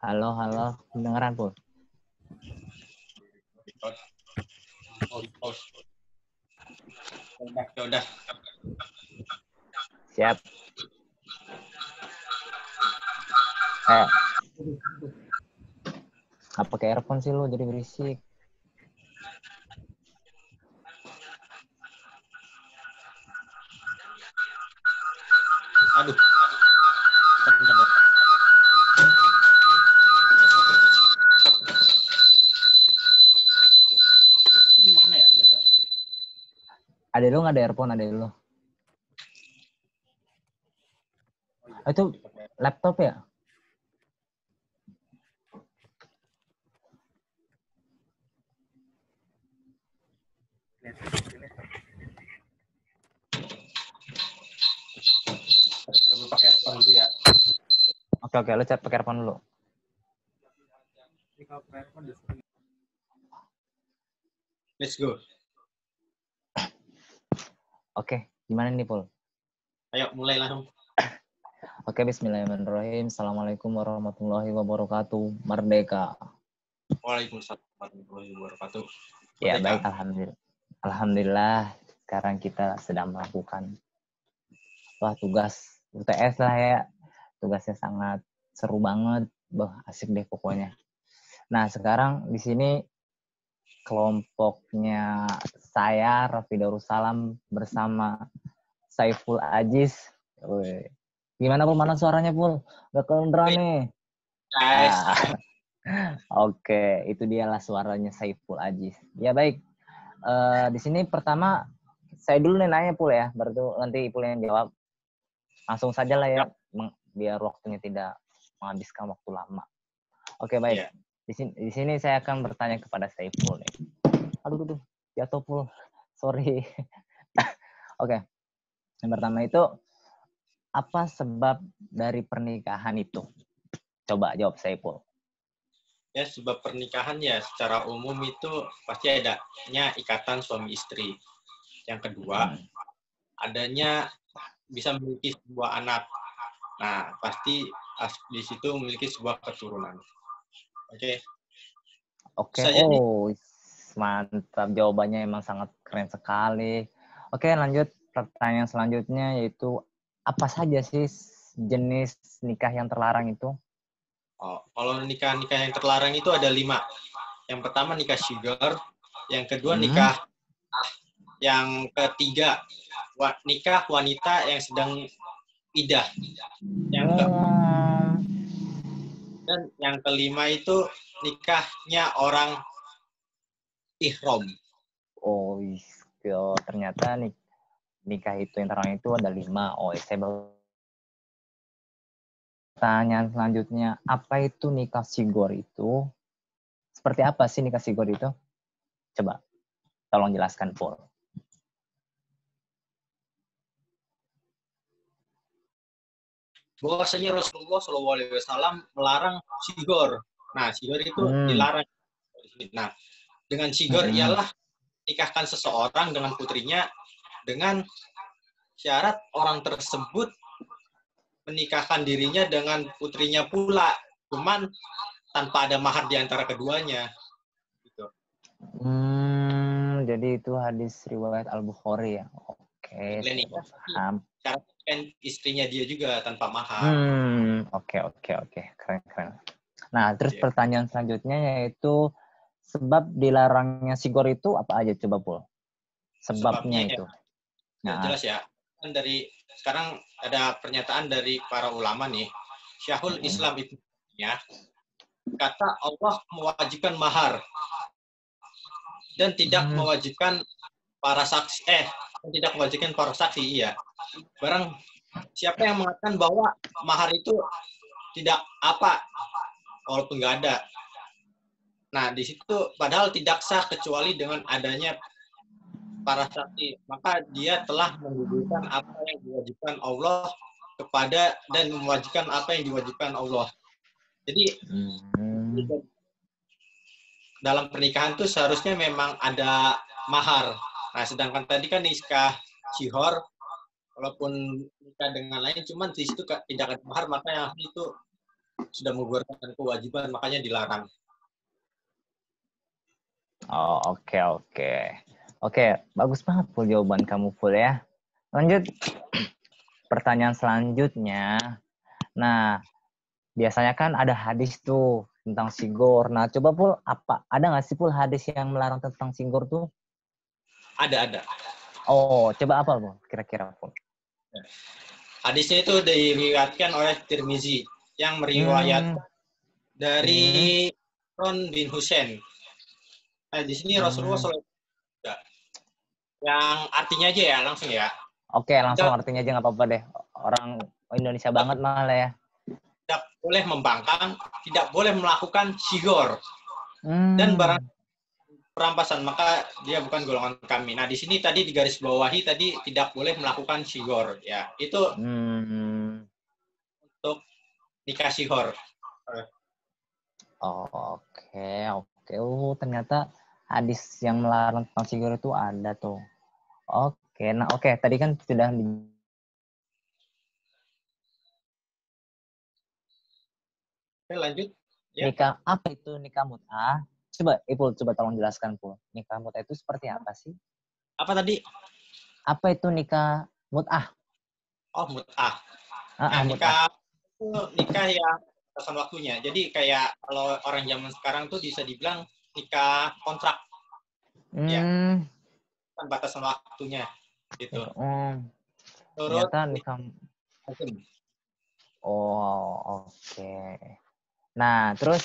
Halo, halo, kedengeran Pul? Udah. Siap. Nggak pakai earphone sih lu, jadi berisik. Aduh. Mana ya? Ada lu nggak ada earphone, ada lu? Oh, itu laptop ya? Coba pakai earphone dulu ya. Oke, lu chat pakai earphone dulu. Let's go. Oke, gimana nih Pul? Ayo mulai langsung. Oke, bismillahirrahmanirrahim. Assalamualaikum warahmatullahi wabarakatuh. Merdeka. Waalaikumsalam warahmatullahi wabarakatuh. Ya, Merdeka. baik, alhamdulillah. Alhamdulillah, sekarang kita sedang melakukan tugas UTS lah ya. Tugasnya sangat seru banget. Asik deh pokoknya. Nah, sekarang di sini kelompoknya saya, Raffi Darussalam, bersama Saiful Aziz. Wih. Gimana Pul? Mana suaranya Pul? Gak kedengeran nih. Guys. Oke, itu dialah suaranya Saiful Aziz. Ya baik. Di sini pertama saya dulu nih nanya Pul ya, baru nanti Pul yang jawab. Langsung saja lah ya, biar waktunya tidak menghabiskan waktu lama. Oke, baik. Yeah. Di sini saya akan bertanya kepada Saiful nih. Aduh, jatuh Pul. Sorry. Oke. Yang pertama itu, apa sebab dari pernikahan itu? Coba jawab Saiful. Ya, sebab pernikahan ya secara umum itu pasti adanya ikatan suami istri. Yang kedua, adanya bisa memiliki sebuah anak. Nah, pasti di situ memiliki sebuah keturunan. Oke. Oke, mantap. Jawabannya emang sangat keren sekali. Oke, lanjut pertanyaan selanjutnya, yaitu apa saja sih jenis nikah yang terlarang itu? Oh, kalau nikah yang terlarang itu ada 5. Yang pertama nikah syigar, yang kedua nikah, yang ketiga nikah wanita yang sedang idah, dan yang kelima itu nikahnya orang ihram. Oh, ternyata nikah itu yang terlarang itu ada 5. Oh, saya baru. Pertanyaan selanjutnya, apa itu nikah sigor itu? Seperti apa sih nikah sigor itu? Coba, tolong jelaskan, Paul. Bahwasanya Rasulullah SAW melarang sigor. Nah, sigor itu dilarang. Nah, dengan sigor ialah nikahkan seseorang dengan putrinya dengan syarat orang tersebut menikahkan dirinya dengan putrinya pula, cuman tanpa ada mahar di antara keduanya. Gitu. Jadi itu hadis riwayat Al-Bukhari ya. Oke, saya paham. Syaratkan istrinya dia juga tanpa mahar. Oke. Keren. Nah, terus pertanyaan selanjutnya yaitu sebab dilarangnya sigor itu apa aja coba, Pul? Sebabnya itu. Ya, jelas ya. Kan dari sekarang ada pernyataan dari para ulama nih. Syekhul Islam itu ya, kata Allah mewajibkan mahar dan tidak mewajibkan para saksi iya. Barang siapa yang mengatakan bahwa mahar itu tidak apa walaupun nggak ada. Nah, di situ padahal tidak sah kecuali dengan adanya para saksi, maka dia telah menggugurkan apa yang diwajibkan Allah kepada dan mewajibkan apa yang diwajibkan Allah. Jadi dalam pernikahan itu seharusnya memang ada mahar. Nah, sedangkan tadi kan nikah syihor walaupun nikah dengan lain, cuman di situ tidak ada mahar, makanya itu sudah menggugurkan kewajiban, makanya dilarang. Oh, oke, oke. Oke, bagus banget Pul jawaban kamu Pul ya. Lanjut pertanyaan selanjutnya. Nah, biasanya kan ada hadis tuh tentang sigor. Nah, coba Pul, ada nggak sih Pul hadis yang melarang tentang sigor tuh? Ada. Oh, coba apa Pul? Kira-kira Pul? Hadisnya itu diriwayatkan oleh Tirmizi yang meriwayatkan dari Ron bin Husain. Nah, di sini Rasulullah SAW yang artinya aja ya, langsung ya. Oke, langsung artinya aja nggak apa-apa deh. Orang Indonesia banget malah ya. Tidak boleh membangkang, tidak boleh melakukan sigor. Dan barang perampasan, maka dia bukan golongan kami. Nah, di sini tadi di garis bawahi tadi tidak boleh melakukan sigor. Ya, itu untuk nikah sigor. Oke. Ternyata hadis yang melarang tentang sigor itu ada tuh. Oke, nah tadi kan sudah Oke, lanjut. Ya. Nikah, apa itu nikah mut'ah? Coba tolong jelaskan, Pul. Nikah mut'ah itu seperti apa sih? Apa tadi? Apa itu nikah mut'ah? Oh, mut'ah. Nah, nikah yang batasan waktunya. Jadi kayak kalau orang zaman sekarang tuh bisa dibilang nikah kontrak. Ya. Kan batasan waktunya gitu. Ternyata nikah. Oke. Nah, terus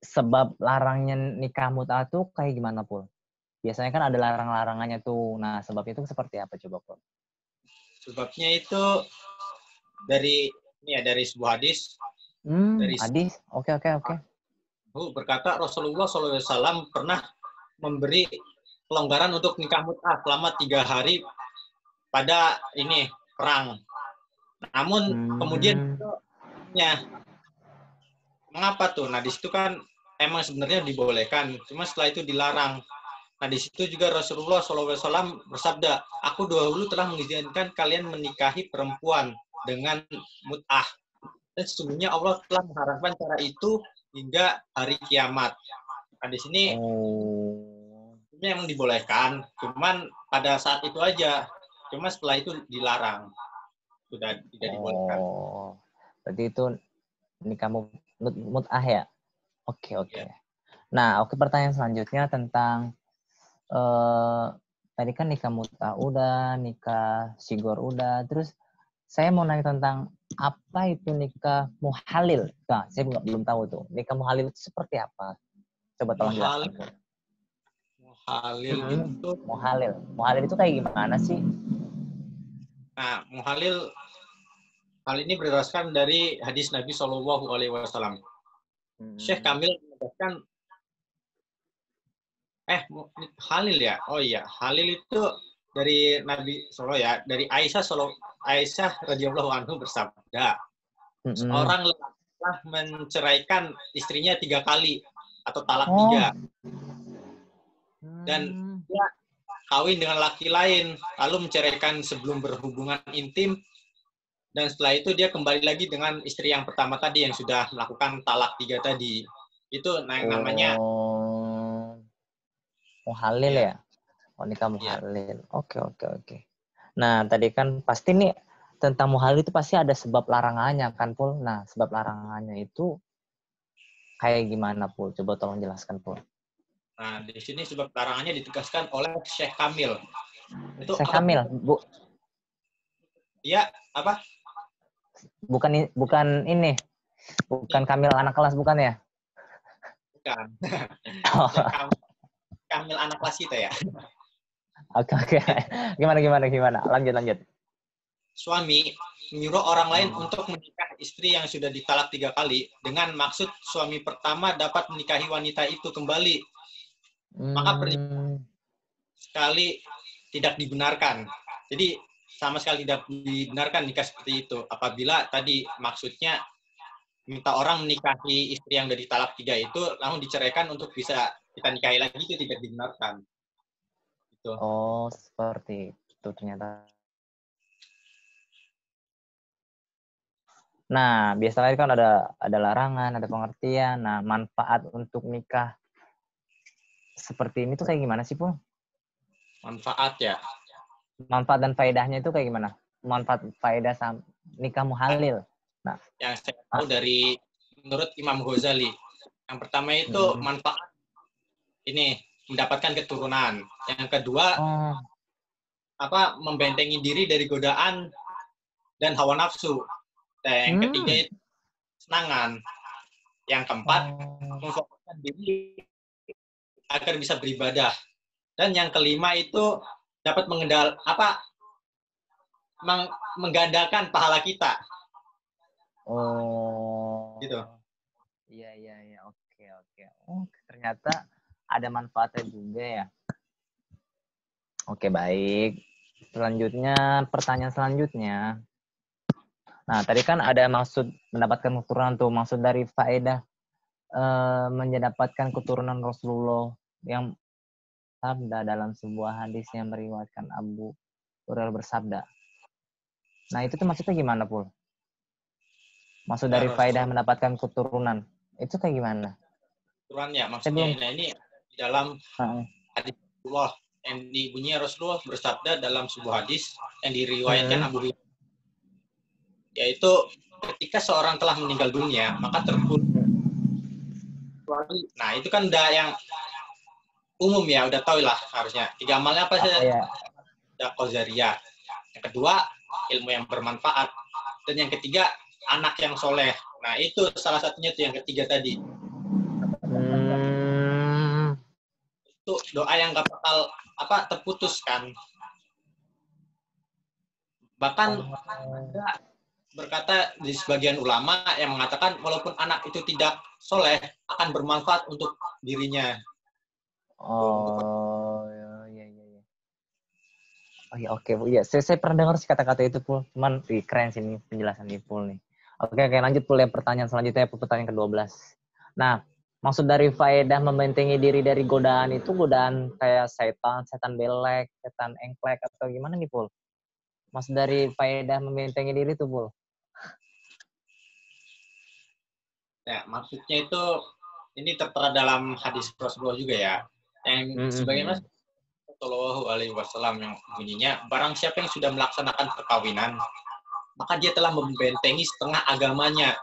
sebab larangnya nikah mut'ah tuh kayak gimana, Pul? Biasanya kan ada larang-larangannya tuh. Nah, sebabnya itu seperti apa coba, Pul? Sebabnya itu dari sebuah hadis. Hadis. Oke. Berkata Rasulullah SAW pernah memberi pelonggaran untuk nikah mut'ah selama 3 hari pada perang. Namun kemudian mengapa tuh? Nah, di situ kan emang sebenarnya dibolehkan, cuma setelah itu dilarang. Nah, di situ juga Rasulullah SAW bersabda, aku dahulu telah mengizinkan kalian menikahi perempuan dengan mut'ah. Dan sesungguhnya Allah telah mengharapkan cara itu hingga hari kiamat. Nah, di sini ini emang dibolehkan, cuman pada saat itu aja. Cuma setelah itu dilarang. Sudah tidak dibolehkan. Berarti itu nikah mut'ah ya? Oke. Ya. Nah, pertanyaan selanjutnya tentang tadi kan nikah mut'ah udah, nikah sigor udah, terus saya mau nanya tentang apa itu nikah muhalil. Nah, saya belum tahu tuh. Nikah muhalil itu seperti apa? Coba tolong jelaskan. Muhalil itu kayak gimana sih? Nah, muhalil hal ini berdasarkan dari hadis Nabi Shallallahu Alaihi Wasallam. Syekh Kamil menegaskan, halil ya? Oh iya, halil itu dari Nabi Sallallahu ya, dari Aisyah radhiyallahu anhu bersabda, seorang lelaki telah menceraikan istrinya 3 kali atau talak 3, dan dia kawin dengan laki lain, lalu menceraikan sebelum berhubungan intim, dan setelah itu dia kembali lagi dengan istri yang pertama tadi yang sudah melakukan talak 3 tadi. Itu namanya muhalil ya? Nikah muhalil. Oke. Nah, tadi kan pasti nih tentang muhalil itu pasti ada sebab larangannya kan, Pul? Nah, sebab larangannya itu kayak gimana, Pul? Coba tolong jelaskan, Pul. Nah, di sini sebab larangannya ditegaskan oleh Syekh Kamil. Itu Syekh Kamil, Bu? Iya, apa? Bukan ini. Bukan Kamil anak kelas, bukan ya? Bukan. Kamil anak kelas kita ya. Oke. Gimana? Lanjut. Suami menyuruh orang lain untuk menikah istri yang sudah ditalak 3 kali dengan maksud suami pertama dapat menikahi wanita itu kembali. Maka pernikahan sekali tidak dibenarkan. Jadi sama sekali tidak dibenarkan nikah seperti itu. Apabila tadi maksudnya minta orang menikahi istri yang dari talak 3 itu langsung diceraikan untuk bisa kita nikahi lagi, itu tidak dibenarkan. Gitu. Oh, seperti itu ternyata. Nah, biasanya kan ada larangan, ada pengertian. Nah, manfaat untuk nikah seperti ini tuh kayak gimana sih, Pul? Manfaat ya. Manfaat dan faedahnya itu kayak gimana? Manfaat faedah nikah muhalil. Nah, Yang saya tahu dari menurut Imam Ghazali. Yang pertama itu manfaat ini mendapatkan keturunan. Yang kedua membentengi diri dari godaan dan hawa nafsu. Dan yang ketiga itu kesenangan. Yang keempat memfokuskan diri agar bisa beribadah. Dan yang kelima itu dapat menggandakan pahala kita. Oh. Gitu. Iya. Oke. Oh, ternyata ada manfaatnya juga ya. Oke, baik. Pertanyaan selanjutnya. Nah, tadi kan ada maksud mendapatkan keturunan tuh, maksud dari faedah mendapatkan keturunan Rasulullah yang sabda dalam sebuah hadis yang meriwayatkan Abu Hurairah bersabda. Nah, itu tuh maksudnya gimana, Pul? Maksud dari faedah mendapatkan keturunan. Itu kayak gimana? Keturunan ya, maksudnya ini di dalam hadis Rasulullah yang dibunyikan Rasulullah bersabda dalam sebuah hadis yang diriwayatkan Abu Hurairah. Yaitu ketika seorang telah meninggal dunia, maka terputus. Nah, itu kan udah yang umum ya, udah tahu lah harusnya. 3 amalnya apa sih? Ada qadariyah. Yang kedua, ilmu yang bermanfaat. Dan yang ketiga, anak yang soleh. Nah, itu salah satunya tuh yang ketiga tadi. Itu doa yang gak bakal terputus kan. Bahkan ada berkata di sebagian ulama yang mengatakan walaupun anak itu tidak soleh akan bermanfaat untuk dirinya. Oh iya, oke Bu. Iya, saya pernah dengar sih kata-kata itu, Pul. Cuman keren sih ini penjelasan di Pul nih. Oke, lanjut Pul, pertanyaan selanjutnya, pertanyaan ke-12. Nah, maksud dari faedah membentengi diri dari godaan itu godaan kayak setan belek, setan engklek atau gimana nih, Pul? Maksud dari faedah membentengi diri itu, Pul? Ya, maksudnya itu ini tertera dalam hadis Rasulullah juga ya. Yang sebagaimana Sallallahu Alaihi Wasallam yang bunyinya, barang siapa yang sudah melaksanakan perkawinan, maka dia telah membentengi setengah agamanya.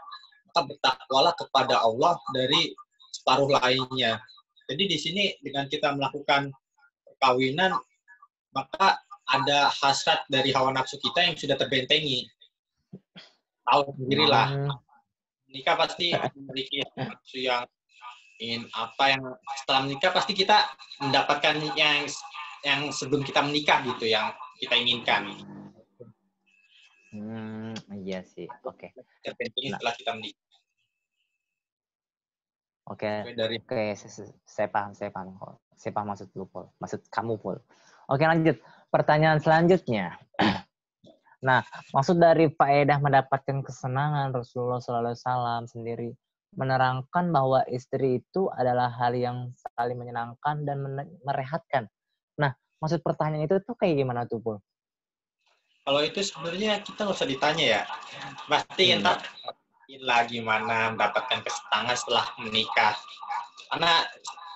Maka bertakwalah kepada Allah dari separuh lainnya. Jadi di sini dengan kita melakukan perkawinan, maka ada hasrat dari hawa nafsu kita yang sudah terbentengi. Tahu sendirilah. Nikah pasti memiliki nafsu yang ingin apa yang setelah menikah pasti kita mendapatkan yang sebelum kita menikah gitu yang kita inginkan. Iya sih. Oke. Terpenting setelah kita menikah. Oke. Saya paham. Saya paham maksud lu, Pul. Maksud kamu, Pul. Oke, lanjut. Pertanyaan selanjutnya. Nah, maksud dari faedah mendapatkan kesenangan Rasulullah SAW sendiri menerangkan bahwa istri itu adalah hal yang saling menyenangkan dan merehatkan. Nah, maksud pertanyaan itu tuh kayak gimana tuh, Pul? Kalau itu sebenarnya kita nggak usah ditanya ya. Pasti entar gimana mendapatkan kesenangan setelah menikah. Karena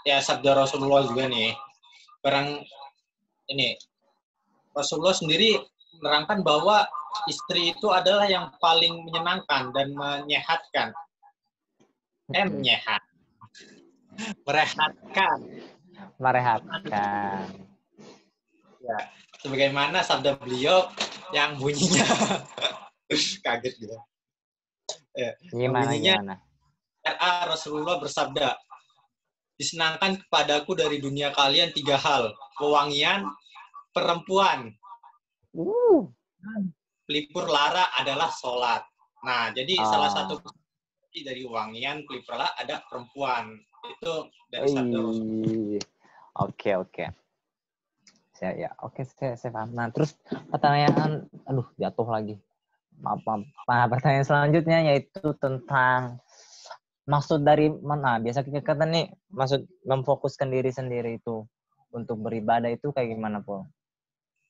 ya sabda Rasulullah juga nih. Rasulullah sendiri menerangkan bahwa istri itu adalah yang paling menyenangkan dan menyehatkan. Merehatkan. Ya, sebagaimana sabda beliau yang bunyinya kaget gitu. Gimana? Rasulullah bersabda, disenangkan kepadaku dari dunia kalian 3 hal, wewangian, perempuan. Pelipur lara adalah sholat. Nah, jadi salah satu dari wangian pelipur lara ada perempuan. Itu dari sabda Rasulullah. Oke. Saya paham. Nah, terus pertanyaan, jatuh lagi. Maaf. Nah, pertanyaan selanjutnya yaitu tentang maksud dari mana? Biasa kita kata nih, maksud memfokuskan diri sendiri itu untuk beribadah itu kayak gimana, Pul?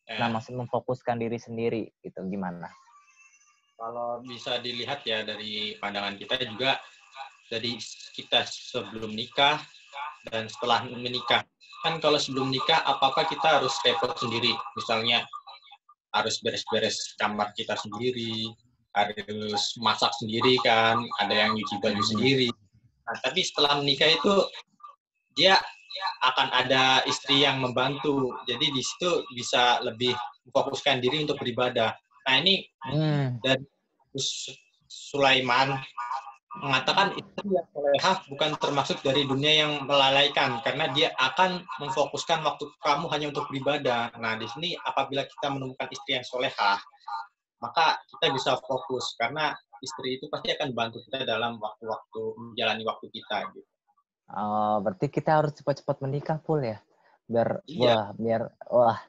Nah, maksud memfokuskan diri sendiri itu gimana? Kalau bisa dilihat ya dari pandangan kita juga, dari kita sebelum nikah dan setelah menikah. Kan kalau sebelum nikah apa-apa kita harus repot sendiri. Misalnya harus beres-beres kamar kita sendiri, harus masak sendiri kan, ada yang nyuci baju sendiri. Nah, tapi setelah menikah itu dia akan ada istri yang membantu. Jadi di situ bisa lebih memfokuskan diri untuk beribadah. Nah ini dari Sulaiman mengatakan istri yang solehah bukan termasuk dari dunia yang melalaikan karena dia akan memfokuskan waktu kamu hanya untuk beribadah. Nah di sini apabila kita menemukan istri yang solehah, maka kita bisa fokus karena istri itu pasti akan bantu kita dalam waktu-waktu menjalani waktu kita gitu. Oh, berarti kita harus cepat-cepat menikah, Pul ya? Iya. Wah,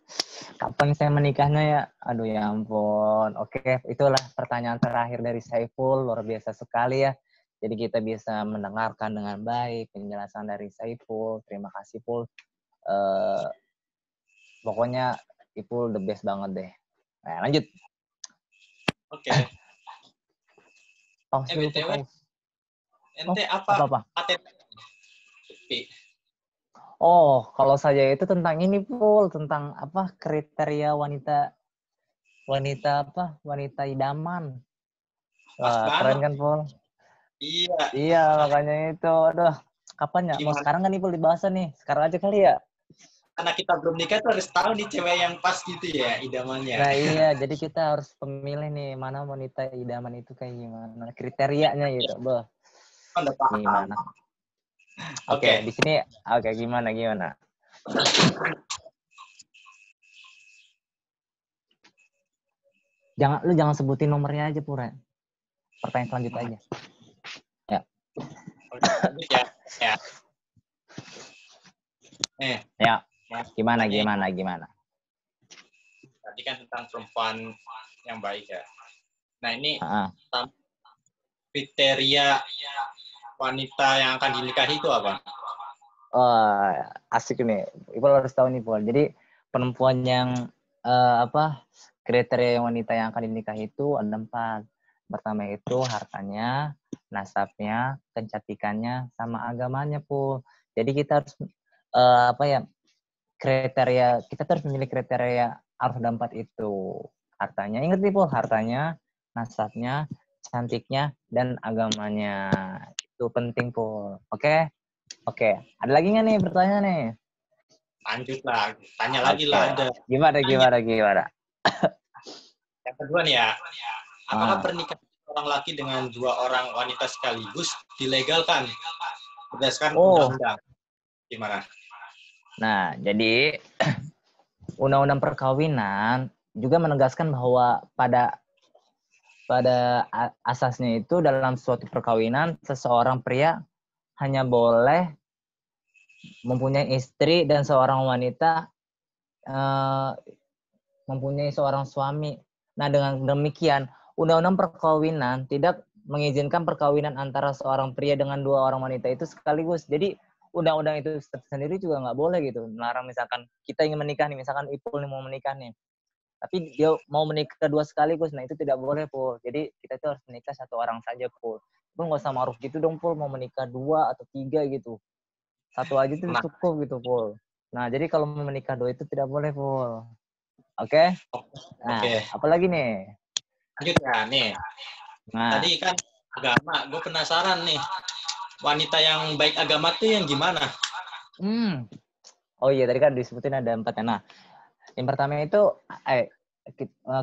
kapan saya menikahnya ya? Aduh ya ampun. Oke, itulah pertanyaan terakhir dari Saiful, luar biasa sekali ya. Jadi kita bisa mendengarkan dengan baik penjelasan dari Saiful. Terima kasih, Pul. Pokoknya Ipul the best banget deh. Nah, lanjut. Oke. BTW, ente apa? Oh, kalau saya itu tentang ini, Pul, tentang apa kriteria wanita idaman. Wah, keren kan, Pul? Iya. Iya, makanya itu. Aduh, kapan ya? Mau sekarang kan nih, Pul, dibahas nih. Sekarang aja kali ya? Karena kita belum nikah tuh harus tahu nih cewek yang pas gitu ya, idamannya. Nah iya, jadi kita harus pemilih nih, mana wanita idaman itu kayak gimana. Kriterianya gitu, Boh. Udah paham. Gimana? Oke, di sini, gimana? Jangan sebutin nomornya aja, Pura. Pertanyaan selanjutnya aja. Ya. Lanjut ya. Ya. Gimana? Tadi kan tentang perempuan yang baik ya. Nah ini kriteria wanita yang akan dinikahi itu apa? Oh, asik nih. Ibu harus tahu nih, Pul. Jadi perempuan yang kriteria wanita yang akan dinikahi itu ada 4. Pertama itu hartanya, nasabnya, kecantikannya, sama agamanya, Pul. Jadi kita harus kita harus memilih kriteria harus ada 4 itu. Hartanya, ingat nih, Pul, hartanya, nasabnya, cantiknya, dan agamanya. Itu penting, Pul. Oke? Oke, ada lagi nggak nih pertanyaan nih? Lanjut lah, tanya lagi lah ada. Gimana? Yang kedua nih ya, apakah pernikahan seorang laki dengan 2 orang wanita sekaligus dilegalkan berdasarkan undang-undang? Gimana? Nah, jadi undang-undang perkawinan juga menegaskan bahwa pada asasnya itu dalam suatu perkawinan seseorang pria hanya boleh mempunyai istri dan seorang wanita mempunyai seorang suami. Nah, dengan demikian, undang-undang perkawinan tidak mengizinkan perkawinan antara seorang pria dengan 2 orang wanita itu sekaligus. Jadi, undang-undang itu sendiri juga nggak boleh gitu. Melarang misalkan kita ingin menikah nih, misalkan Ipul nih mau menikah nih. Tapi dia mau menikah 2 sekaligus, nah itu tidak boleh, Pul. Jadi, kita tuh harus menikah 1 orang saja, Pul. Pul nggak usah maruf gitu dong, Pul. Mau menikah 2 atau 3 gitu. 1 aja itu cukup gitu, Pul. Nah, jadi kalau mau menikah 2 itu tidak boleh, Pul. Oke? Nah, apalagi nih? Lanjut ya, nih. Nah. Tadi kan agama, gue penasaran nih. Wanita yang baik agama tuh yang gimana? Oh iya, tadi kan disebutin ada 4 ya. Nah, yang pertama itu,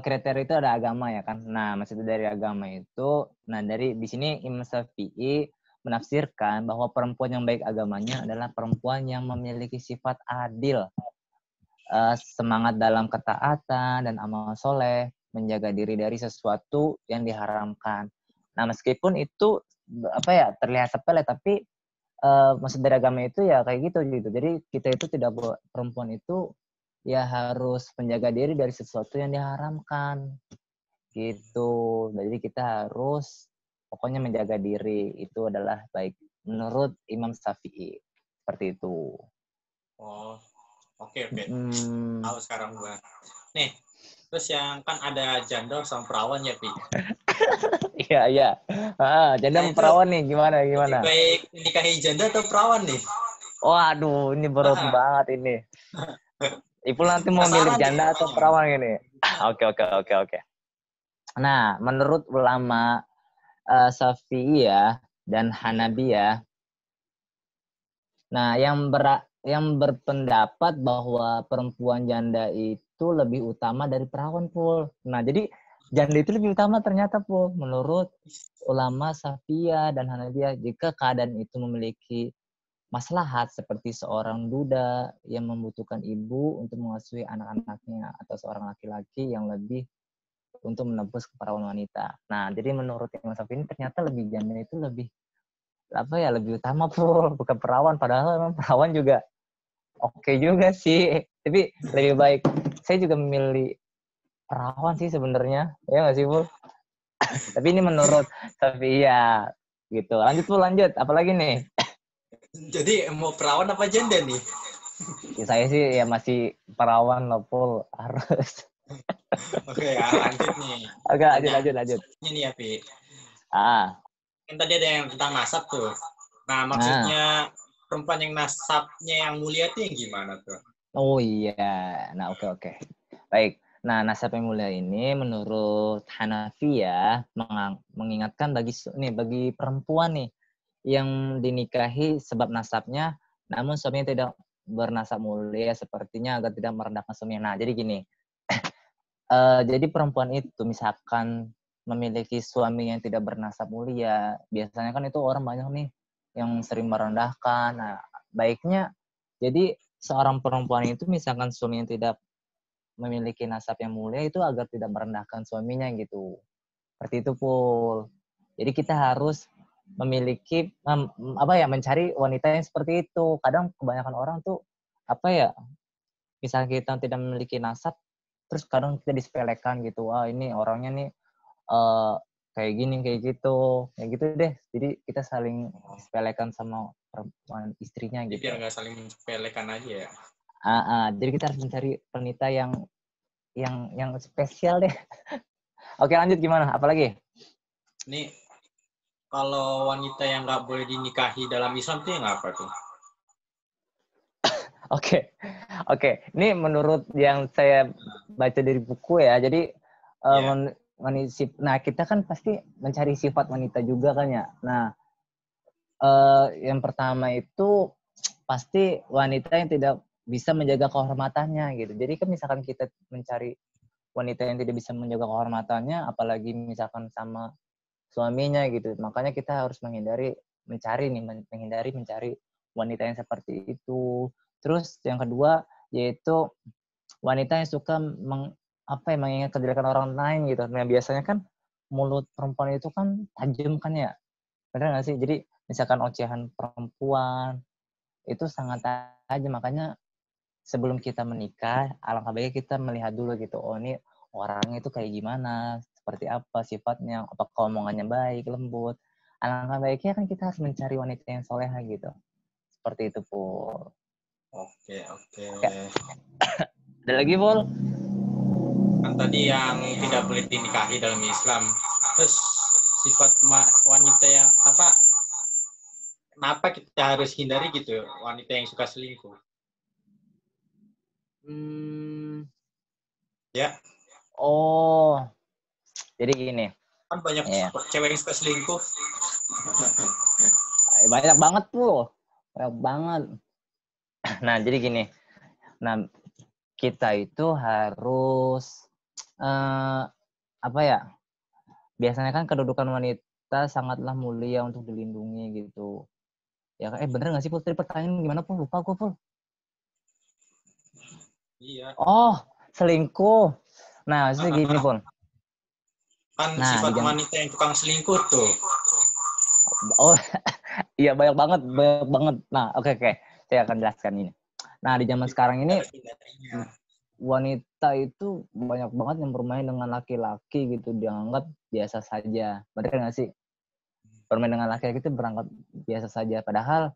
kriteria itu ada agama ya kan. Nah, maksudnya dari agama itu, nah dari di sini Imam Syafi'i menafsirkan bahwa perempuan yang baik agamanya adalah perempuan yang memiliki sifat adil, semangat dalam ketaatan dan amal soleh, menjaga diri dari sesuatu yang diharamkan. Nah, meskipun itu terlihat sepele, tapi maksud dari agama itu ya kayak gitu. Jadi kita itu tidak boleh, perempuan itu ya harus menjaga diri dari sesuatu yang diharamkan gitu. Jadi kita harus pokoknya menjaga diri, itu adalah baik menurut Imam Syafi'i. Seperti itu. Oh, oke. Tahu sekarang gua. Nih, Terus yang kan ada janda sama perawan ya, Pi. Iya, iya. Janda Nah sama itu perawan nih, gimana, lebih gimana? baik nikahi janda atau perawan nih? Waduh, ini berat Ah, banget ini. Ipul nanti mau milih penasaran nih janda atau makanya. perawan ini? Oke, oke, oke, oke. Nah, menurut ulama Syafi'iyah dan Iya. Hanabiyah, nah yang berpendapat bahwa perempuan janda itu lebih utama dari perawan, Pul. Nah, jadi janda itu lebih utama ternyata, Pul, menurut ulama Syafi'iyah dan Hanabiyah jika keadaan itu memiliki maslahat seperti seorang duda yang membutuhkan ibu untuk mengasuhi anak-anaknya atau seorang laki-laki yang lebih untuk menebus keperawan wanita. Nah, jadi menurut Imam Syafi'i ini ternyata lebih janda itu lebih apa ya lebih utama Pul, bukan perawan. Padahal memang perawan juga oke juga sih. Tapi lebih baik saya juga memilih perawan sih sebenarnya. Ya nggak sih Pul? Tapi ini menurut Syafi'iyah gitu. Lanjut Pul, lanjut. Apalagi nih? Jadi mau perawan apa janda nih? Ya, saya sih ya masih perawan loh Pul, harus. Oke, ya, lanjut nih. Oke, lanjut, Tanya lanjut, lanjut. selanjutnya nih ya, Pi. Ah, Kan tadi ada yang tentang nasab tuh. Nah, nah. maksudnya perempuan yang nasabnya yang mulia tuh yang gimana tuh? Oh iya. Nah, oke, oke. Baik. Nah, nasab yang mulia ini menurut Hanafi ya mengingatkan bagi perempuan nih yang dinikahi sebab nasabnya namun suaminya tidak bernasab mulia sepertinya agar tidak merendahkan suaminya. Nah, jadi gini. Jadi perempuan itu misalkan memiliki suami yang tidak bernasab mulia, biasanya kan itu orang banyak nih yang sering merendahkan. Nah, baiknya jadi seorang perempuan itu misalkan suami yang tidak memiliki nasab yang mulia itu agar tidak merendahkan suaminya gitu. Seperti itu, Pul. Jadi kita harus memiliki mencari wanita yang seperti itu. Kadang kebanyakan orang tuh apa ya, misalnya kita tidak memiliki nasab, terus kadang kita disepelekan gitu. Wah, ini orangnya nih eh kayak gini, kayak gitu deh. Jadi kita saling Oh, disepelekan sama perempuan istrinya jadi biar gitu. nggak saling menyepelekan aja ya. Jadi kita harus mencari wanita yang spesial deh. Oke, lanjut gimana? Apalagi? Ini kalau wanita yang nggak boleh dinikahi dalam Islam tuh yang apa tuh? Oke, oke. Ini menurut yang saya baca dari buku ya. Jadi Ya, nah kita kan pasti mencari sifat wanita juga kan ya. Nah, yang pertama itu pasti wanita yang tidak bisa menjaga kehormatannya gitu. Jadi kan misalkan kita mencari wanita yang tidak bisa menjaga kehormatannya, apalagi misalkan sama suaminya gitu. Makanya kita harus menghindari mencari wanita yang seperti itu. Terus yang kedua yaitu wanita yang suka mengingat kejelekan orang lain gitu. Nah, biasanya kan mulut perempuan itu kan tajam kan ya. Benar nggak sih? Jadi misalkan ocehan perempuan itu sangat tajam. Makanya sebelum kita menikah, alangkah baiknya kita melihat dulu gitu. Oh, ini orangnya itu kayak gimana, seperti apa sifatnya, apakah omongannya baik, lembut. Alangkah baiknya kan kita harus mencari wanita yang soleha gitu. Seperti itu, Pul. oke, oke. Oke, ada lagi, Pul? Kan tadi yang tidak boleh dinikahi dalam Islam. Terus sifat wanita yang apa? Kenapa kita harus hindari gitu wanita yang suka selingkuh? Hmm, Ya, oh, jadi gini. kan banyak Ya, cewek yang suka selingkuh. banyak banget, Pul. Banyak banget. Nah, jadi gini. Nah, kita itu harus eh, apa ya? Biasanya kan kedudukan wanita sangatlah mulia untuk dilindungi gitu. Ya, bener nggak sih Pul? Tadi pertanyaan gimana Pul? Lupa gue Pul. Iya. Oh, selingkuh. Nah, maksudnya gini Pul. Kan Nah, sifat wanita yang tukang selingkuh tuh. oh iya banyak banget. Nah, oke, oke. Saya akan jelaskan ini. Nah, di zaman Kita sekarang ini harus hindarinya. wanita itu banyak banget yang bermain dengan laki-laki gitu, dianggap biasa saja. Bener nggak sih? Bermain dengan laki-laki itu berangkat biasa saja. Padahal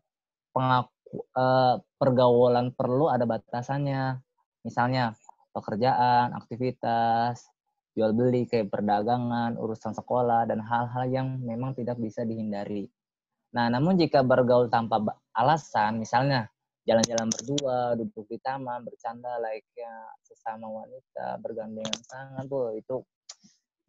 pergaulan perlu ada batasannya. Misalnya pekerjaan, aktivitas, jual beli kayak perdagangan, urusan sekolah, dan hal-hal yang memang tidak bisa dihindari. Nah, namun jika bergaul tanpa alasan, misalnya jalan-jalan berdua, duduk di taman, bercanda layaknya sesama wanita, bergandengan tangan, tuh itu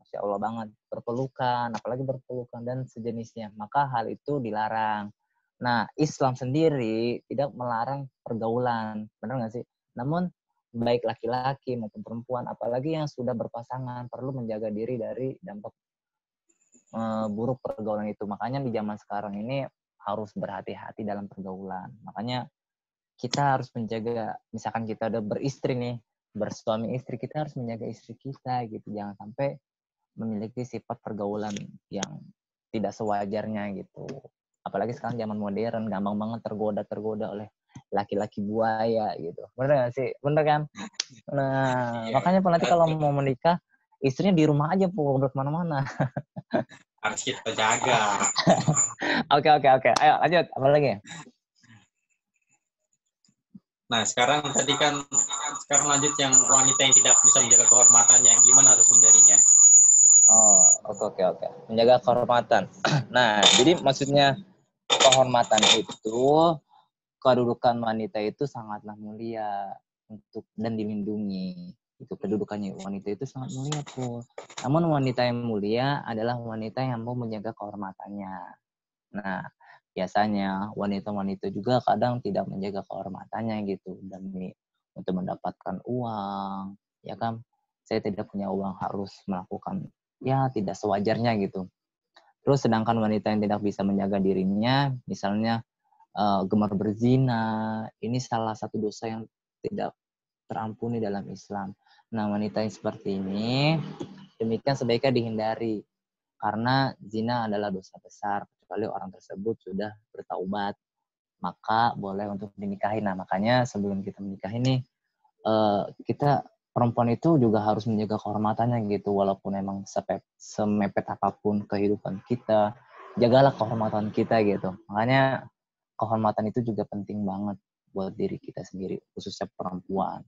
Masya Allah banget. Berpelukan, apalagi berpelukan dan sejenisnya. Maka hal itu dilarang. Nah, Islam sendiri tidak melarang pergaulan. Benar nggak sih? Namun, baik laki-laki maupun perempuan, apalagi yang sudah berpasangan, perlu menjaga diri dari dampak buruk pergaulan itu. Makanya di zaman sekarang ini harus berhati-hati dalam pergaulan. Makanya kita harus menjaga, misalkan kita udah beristri nih, bersuami istri, kita harus menjaga istri kita gitu. Jangan sampai memiliki sifat pergaulan yang tidak sewajarnya gitu. Apalagi sekarang zaman modern, gampang banget tergoda oleh laki-laki buaya gitu. Bener gak sih? Bener kan? Nah, Iya, makanya nanti kalau mau menikah, istrinya di rumah aja, boleh kemana-mana. harus kita jaga. Oke. Ayo lanjut, apa lagi? Nah, sekarang lanjut yang wanita yang tidak bisa menjaga kehormatannya, gimana harus menghindarinya? Oh, oke. Menjaga kehormatan. Nah, jadi maksudnya kehormatan itu, kedudukan wanita itu sangatlah mulia untuk dan dilindungi. Itu kedudukannya wanita itu sangat mulia, Pul. Namun wanita yang mulia adalah wanita yang mau menjaga kehormatannya. Nah, biasanya wanita-wanita juga kadang tidak menjaga kehormatannya gitu demi untuk mendapatkan uang, ya kan? Saya tidak punya uang harus melakukan ya tidak sewajarnya gitu. Terus sedangkan wanita yang tidak bisa menjaga dirinya, misalnya gemar berzina, ini salah satu dosa yang tidak terampuni dalam Islam. Nah, wanita yang seperti ini, demikian sebaiknya dihindari. Karena zina adalah dosa besar, kecuali orang tersebut sudah bertaubat, maka boleh untuk dinikahi. Nah, makanya sebelum kita menikah ini, kita perempuan itu juga harus menjaga kehormatannya gitu, walaupun emang semepet apapun kehidupan kita, jagalah kehormatan kita gitu. Makanya kehormatan itu juga penting banget buat diri kita sendiri, khususnya perempuan.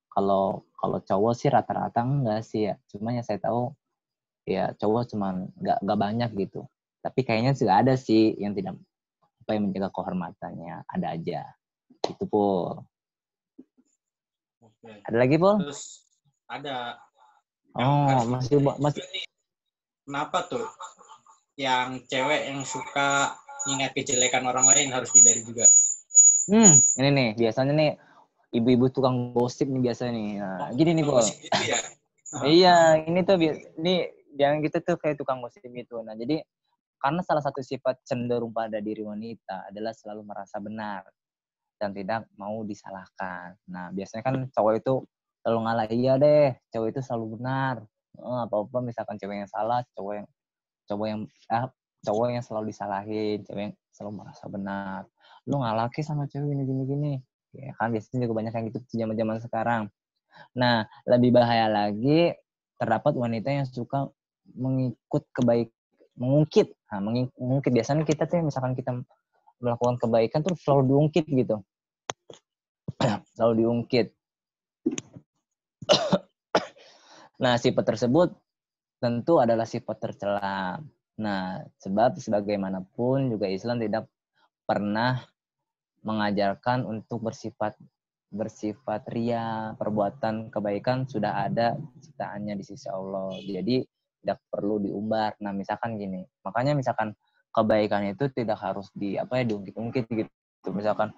Kalau cowok sih rata-rata enggak sih ya. Cuma yang saya tahu ya cowok cuman enggak banyak gitu. Tapi kayaknya sih ada sih yang tidak apa yang menjaga kehormatannya, ada aja. Itu Pul. Oke. Ada lagi Pul? Terus ada yang Oh, harus masih nih, kenapa tuh yang cewek yang suka ingat kejelekan orang lain harus dihindari juga? Ini nih biasanya nih ibu-ibu tukang gosip nih biasanya nih. Nah, gini nih Pul. Gitu ya? Iya, ini tuh ini yang gitu tuh kayak tukang gosip gitu. Nah, jadi karena salah satu sifat cenderung pada diri wanita adalah selalu merasa benar dan tidak mau disalahkan. Nah, biasanya kan cowok itu selalu ngalah, iya deh, cowok itu selalu benar. Apa-apa misalkan cewek yang salah, cowok yang cowok yang selalu disalahin, cewek yang selalu merasa benar. Lu ngalah ke sama cewek gini. Ya kan biasanya juga banyak yang gitu zaman-zaman sekarang. Nah, lebih bahaya lagi terdapat wanita yang suka mengikut mengungkit. Nah, mengungkit biasanya kita tuh misalkan kita melakukan kebaikan tuh selalu diungkit gitu. Selalu diungkit. Nah, sifat tersebut tentu adalah sifat tercela. Nah, sebab sebagaimanapun juga Islam tidak pernah mengajarkan untuk bersifat ria. Perbuatan kebaikan sudah ada ciptaannya di sisi Allah. Jadi tidak perlu diumbar. Nah, misalkan gini. Makanya misalkan kebaikan itu tidak harus diungkit-ungkit gitu. Misalkan,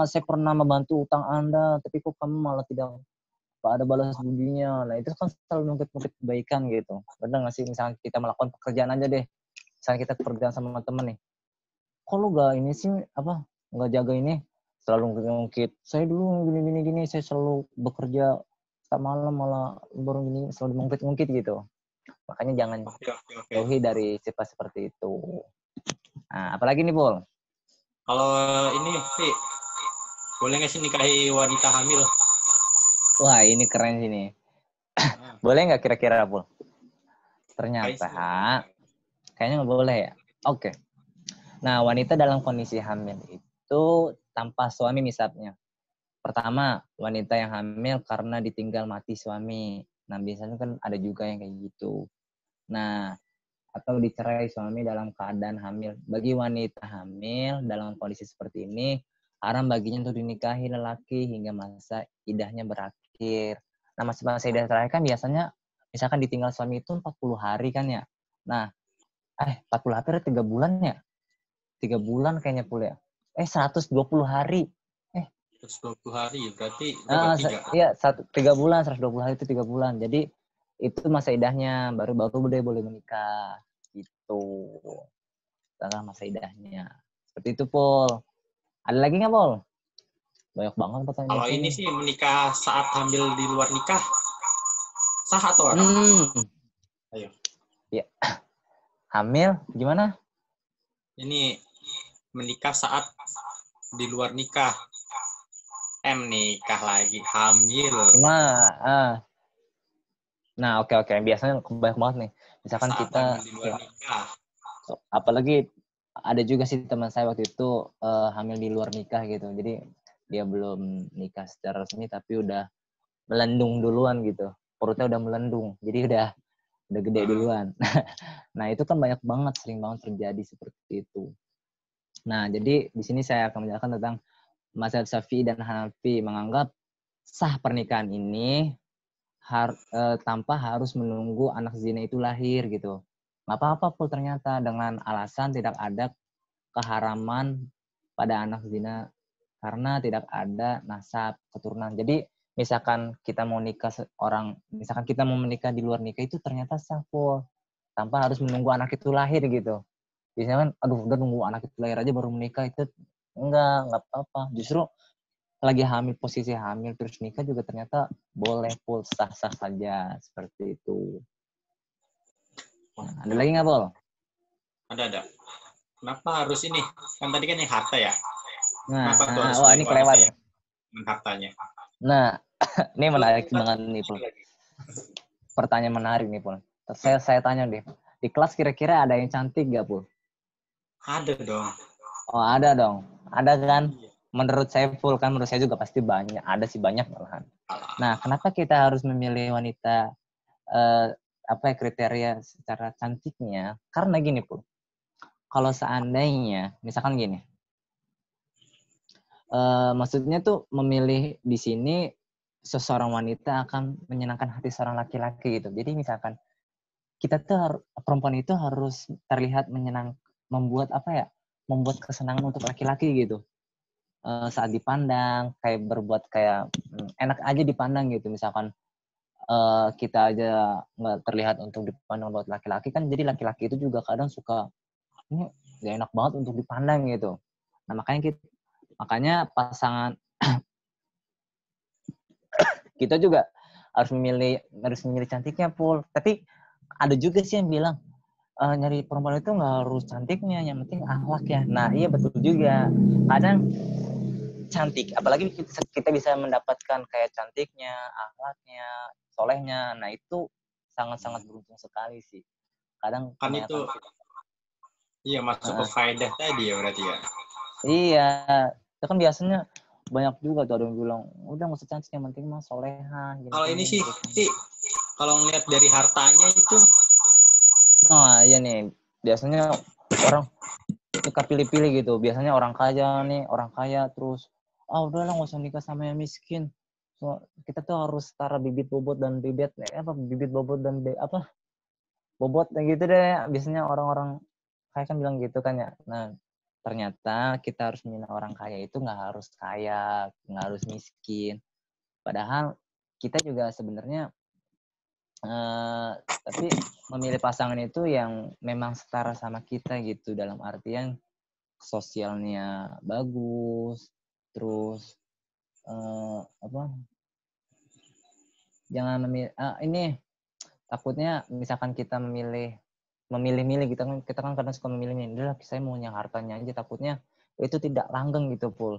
saya pernah membantu utang Anda, tapi kok kamu malah tidak ada balas budinya. Nah, itu kan selalu mengungkit kebaikan gitu. Benar nggak sih? Misalkan kita melakukan pekerjaan aja deh. Misalkan kita pekerjaan sama temen nih. Kok lu gak ini sih, nggak jaga ini? Selalu ngungkit. Saya dulu gini, saya selalu bekerja tak malam malah baru gini, selalu ngungkit gitu. Makanya jangan jauhi dari sifat seperti itu. Nah, apalagi nih, Pul? Kalau ini, Pi, boleh nggak sih nikahi wanita hamil? Wah, ini keren sih nih. Boleh nggak kira-kira, Pul? Ternyata kayaknya nggak boleh ya. Oke. Nah, wanita dalam kondisi hamil itu tanpa suami misalnya. pertama, wanita yang hamil karena ditinggal mati suami. Nah, biasanya kan ada juga yang kayak gitu. Nah, atau dicerai suami dalam keadaan hamil. Bagi wanita hamil dalam kondisi seperti ini, haram baginya untuk dinikahi lelaki hingga masa idahnya berakhir. Nah, masa idah terakhir kan biasanya, misalkan ditinggal suami itu 40 hari kan ya. Nah, 40 hari 3 bulan ya? 3 bulan kayaknya pula ya. 120 hari. 120 hari, berarti berapa? 3? Iya, 3 bulan, 120 hari itu 3 bulan. Jadi, itu masa idahnya, baru boleh menikah. Gitu. Setelah masa idahnya. Seperti itu, Pol. Ada lagi nggak, Pol? Banyak banget pertanyaan. Kalau ini sih menikah saat hamil di luar nikah, sah atau haram? Ayo. Ya. Hamil, gimana? Ini menikah saat di luar nikah. Nikah lagi, hamil. Gimana? Nah, oke. Biasanya banyak banget nih. Misalkan saat kita, hamil di luar nikah. Apalagi ada juga sih teman saya waktu itu hamil di luar nikah gitu. Jadi dia belum nikah secara resmi tapi udah melendung duluan gitu. Perutnya udah melendung. Jadi udah gede duluan. Nah, itu kan banyak banget, sering banget terjadi seperti itu. Nah, jadi di sini saya akan menjelaskan tentang mazhab Syafi'i dan Hanafi menganggap sah pernikahan ini tanpa harus menunggu anak zina itu lahir gitu. Nggak apa-apa pun ternyata dengan alasan tidak ada keharaman pada anak zina karena tidak ada nasab keturunan. Jadi misalkan kita mau menikah di luar nikah itu ternyata sah pun tanpa harus menunggu anak itu lahir gitu. Biasanya kan, udah nunggu anak itu lahir aja baru menikah, itu enggak apa-apa. Justru lagi posisi hamil terus nikah juga ternyata boleh, Pol, sah-sah saja seperti itu. Nah, ada lagi nggak, Pol? Ada. Kenapa harus ini? Kan tadi kan yang harta ya. Nah, Kenapa tuh harus ini kelewat ya. Hartanya. Nah, ini menarik banget nih, Pol. Pertanyaan menarik nih, Pol. Saya tanya deh. Di kelas kira-kira ada yang cantik nggak, Pol? Ada dong. Oh, ada dong. Ada kan? Menurut saya, Pol, kan menurut saya juga pasti banyak. Ada sih banyak malahan. Nah, kenapa kita harus memilih wanita kriteria secara cantiknya? Karena gini, Pul. Kalau seandainya, misalkan gini, maksudnya tuh memilih di sini seseorang wanita akan menyenangkan hati seorang laki-laki gitu. Jadi misalkan kita tuh perempuan itu harus terlihat membuat kesenangan untuk laki-laki gitu. Saat dipandang, kayak enak aja dipandang gitu. Misalkan kita aja nggak terlihat untuk dipandang buat laki-laki kan, jadi laki-laki itu juga kadang suka ini gak enak banget untuk dipandang gitu. Nah, makanya pasangan kita juga harus memilih cantiknya, Pul. Tapi ada juga sih yang bilang nyari perempuan itu nggak harus cantiknya, yang penting akhlak ya. Nah, iya betul juga. Kadang cantik, apalagi kita bisa mendapatkan kayak cantiknya, akhlaknya, solehnya. Nah, itu sangat-sangat beruntung sekali sih. Kadang kan itu iya masuk ke faedah tadi ya berarti ya. Iya, itu kan biasanya banyak juga tuh ada yang bilang udah nggak usah cantik, yang penting mah soleha. Kalau ini sih kalau ngeliat dari hartanya itu, nah iya nih, biasanya orang suka pilih-pilih gitu. Biasanya orang kaya terus udahlah nggak usah nikah sama yang miskin. So, kita tuh harus setara bibit bobot dan bobot gitu deh. Biasanya orang-orang kaya kan bilang gitu kan ya. Nah, ternyata kita harus memilih orang kaya itu nggak harus kaya, nggak harus miskin. Padahal kita juga sebenarnya tapi memilih pasangan itu yang memang setara sama kita gitu, dalam artian sosialnya bagus, terus jangan memilih ini takutnya misalkan kita memilih kita kan kadang suka memilihnya, udah saya maunya hartanya aja, takutnya itu tidak langgeng gitu, Pul.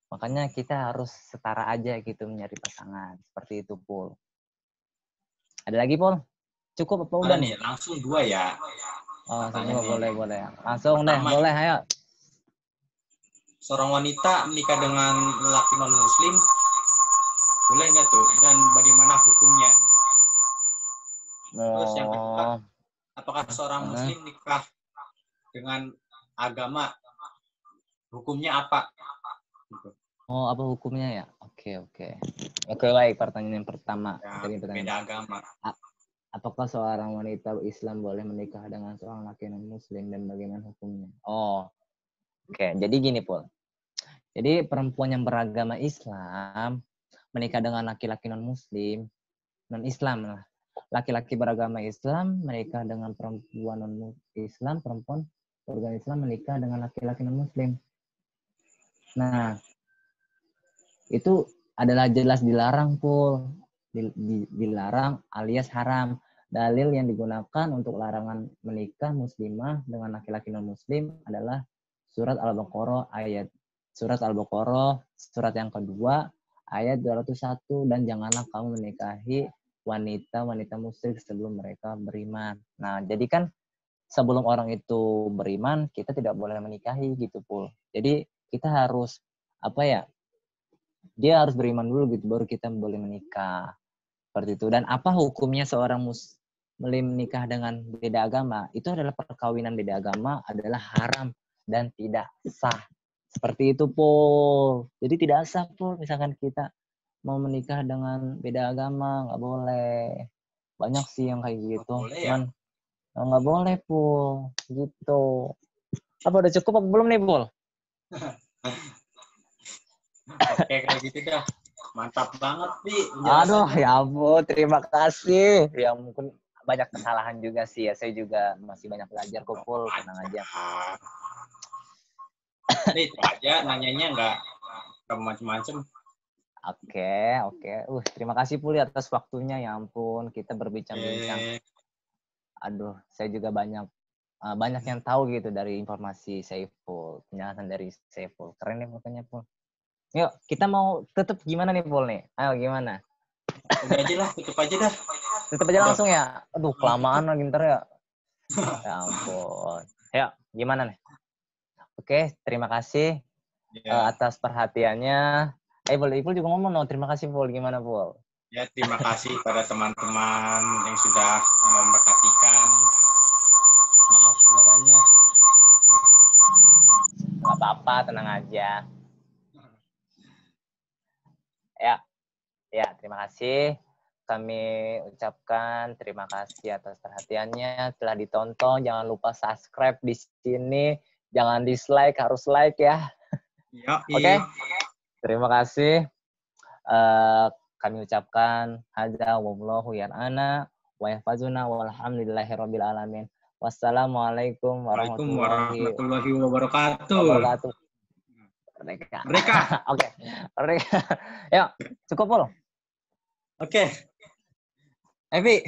Makanya kita harus setara aja gitu mencari pasangan seperti itu, Pul. Ada lagi, Pul? Cukup apa udah nih? Langsung 2 ya. Boleh. Langsung deh, boleh, ayo. seorang wanita menikah dengan lelaki non-muslim, boleh nggak tuh? Dan bagaimana hukumnya? Terus yang kedua, apakah seorang muslim nikah dengan agama, hukumnya apa? Gitu. Oh, apa hukumnya ya? Oke, baik. Pertanyaan yang pertama. Ya, pertanyaan beda agama. Apakah seorang wanita Islam boleh menikah dengan seorang laki non-muslim dan bagaimana hukumnya? Oh, oke. Jadi gini, Pul. Jadi perempuan yang beragama Islam menikah dengan laki-laki non-muslim, non-Islam lah. Laki-laki beragama Islam menikah dengan perempuan non-Islam, perempuan beragama Islam menikah dengan laki-laki non-muslim. Nah, itu adalah jelas dilarang, Pul. Dilarang alias haram. Dalil yang digunakan untuk larangan menikah muslimah dengan laki-laki non-muslim adalah surat Al-Baqarah surat yang kedua ayat 201, dan janganlah kamu menikahi wanita musyrik sebelum mereka beriman. Nah, jadi kan sebelum orang itu beriman, kita tidak boleh menikahi gitu, Pul. Jadi kita harus dia harus beriman dulu gitu, baru kita boleh menikah. Seperti itu. Dan apa hukumnya seorang muslim menikah dengan beda agama? Itu adalah perkawinan beda agama adalah haram dan tidak sah. Seperti itu, Pul. Jadi tidak sah, Pul. Misalkan kita mau menikah dengan beda agama, nggak boleh. Banyak sih yang kayak gitu. Cuman nggak boleh, Pul. Gitu. Apa udah cukup apa belum nih, Pul? Oke, kayak gitu dah. Mantap banget, Pi. Aduh, ya ampun. Terima kasih. Ya mungkin banyak kesalahan juga sih ya. Saya juga masih banyak belajar kok, Pul. Tenang aja. Nih, itu aja nanyanya nggak macem-macem. Oke. Terima kasih Puli atas waktunya. Ya ampun, kita berbincang-bincang. Aduh, saya juga banyak yang tahu gitu dari informasi Saiful, penjelasan dari Saiful. Keren nih pokoknya, Pul. Yuk, kita mau tutup gimana nih, Pul nih? Ayo, gimana? Udah aja lah, tutup aja dah. Tutup aja langsung ya? Aduh, kelamaan lagi ntar ya. Ya ampun. Ya, gimana nih? Oke, terima kasih atas perhatiannya. Ipul juga ngomong no. Terima kasih, Pul. Gimana, Pul? Ya, terima kasih pada teman-teman yang sudah memperhatikan. Maaf suaranya. Nggak apa-apa, tenang aja. Ya, terima kasih. Kami ucapkan terima kasih atas perhatiannya. Telah ditonton, jangan lupa subscribe di sini. Jangan dislike, harus like ya. Oke? Terima kasih. Kami ucapkan hadza wallahu yar'ana wa yahfazuna walhamdulillahirabbil alamin. Wassalamualaikum warahmatullahi wabarakatuh. Merdeka. Oke. Merdeka. Yuk, cukup, Pul. Oke. Evi.